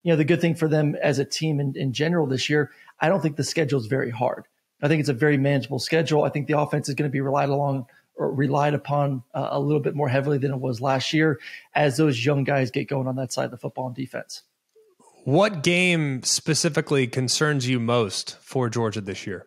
the good thing for them as a team in general this year, I don't think the schedule is very hard. I think it's a very manageable schedule. I think the offense is going to be relied upon a little bit more heavily than it was last year as those young guys get going on that side of the football and defense. What game specifically concerns you most for Georgia this year?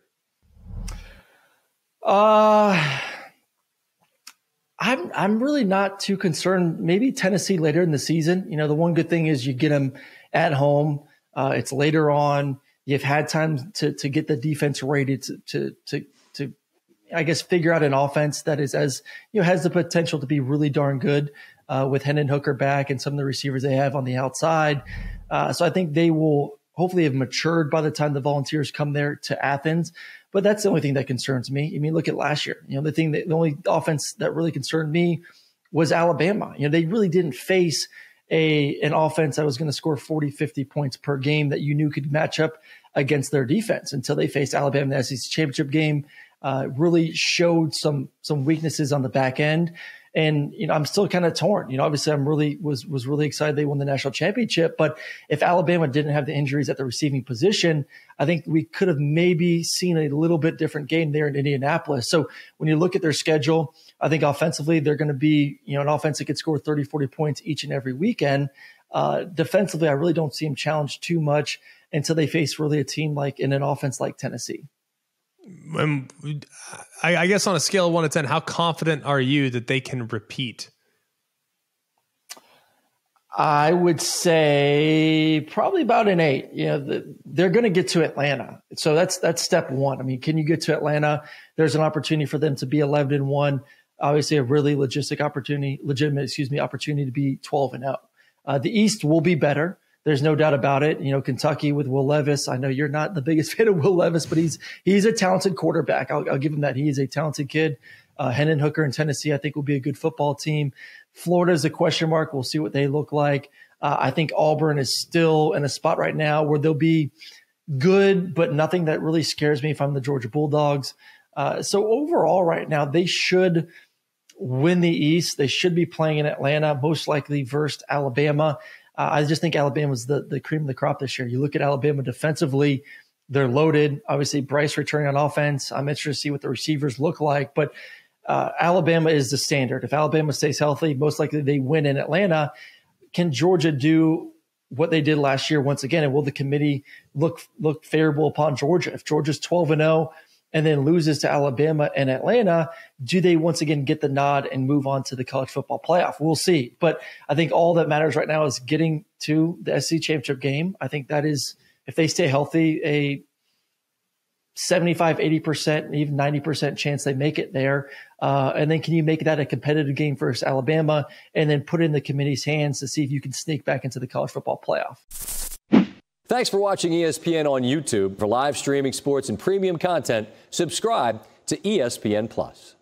I'm really not too concerned. Maybe Tennessee later in the season. The one good thing is you get them at home. It's later on. You've had time to get the defense ready to I guess figure out an offense that is has the potential to be really darn good with Hendon Hooker back and some of the receivers they have on the outside. So I think they will hopefully have matured by the time the Volunteers come there to Athens. But that's the only thing that concerns me. I mean, look at last year. The only offense that really concerned me was Alabama. They really didn't face an offense that was going to score 40, 50 points per game that you knew could match up against their defense until they faced Alabama in the SEC championship game. Really showed some weaknesses on the back end. And, I'm still kind of torn. Obviously I'm was really excited they won the national championship, but if Alabama didn't have the injuries at the receiving position, I think we could have maybe seen a little bit different game there in Indianapolis. So when you look at their schedule, I think offensively, they're going to be, an offense that could score 30, 40 points each and every weekend. Defensively, I really don't see them challenged too much until they face really a team like in an offense like Tennessee. I guess on a scale of 1 to 10, how confident are you that they can repeat? I would say probably about an 8. They're going to get to Atlanta. So that's step one. I mean, can you get to Atlanta? There's an opportunity for them to be 11-1. Obviously a really legitimate opportunity to be 12-0. The East will be better. There's no doubt about it. Kentucky with Will Levis. I know you're not the biggest fan of Will Levis, but he's a talented quarterback. I'll give him that. He is a talented kid. Hendon Hooker in Tennessee, I think, will be a good football team. Florida is a question mark. We'll see what they look like. I think Auburn is still in a spot right now where they'll be good, but nothing that really scares me if I'm the Georgia Bulldogs. So overall right now, they should win the East. They should be playing in Atlanta, most likely versus Alabama. I just think Alabama's the cream of the crop this year. You look at Alabama defensively, they're loaded. Obviously, Bryce returning on offense. I'm interested to see what the receivers look like. But Alabama is the standard. If Alabama stays healthy, most likely they win in Atlanta. Can Georgia do what they did last year once again? And will the committee look favorable upon Georgia? If Georgia's 12-0 and then loses to Alabama and Atlanta, do they once again get the nod and move on to the college football playoff? We'll see. But I think all that matters right now is getting to the SEC championship game. I think that is, if they stay healthy, a 75, 80%, even 90% chance they make it there. And then can you make that a competitive game versus Alabama and then put it in the committee's hands to see if you can sneak back into the college football playoff? Thanks for watching ESPN on YouTube. For live streaming sports and premium content, subscribe to ESPN+.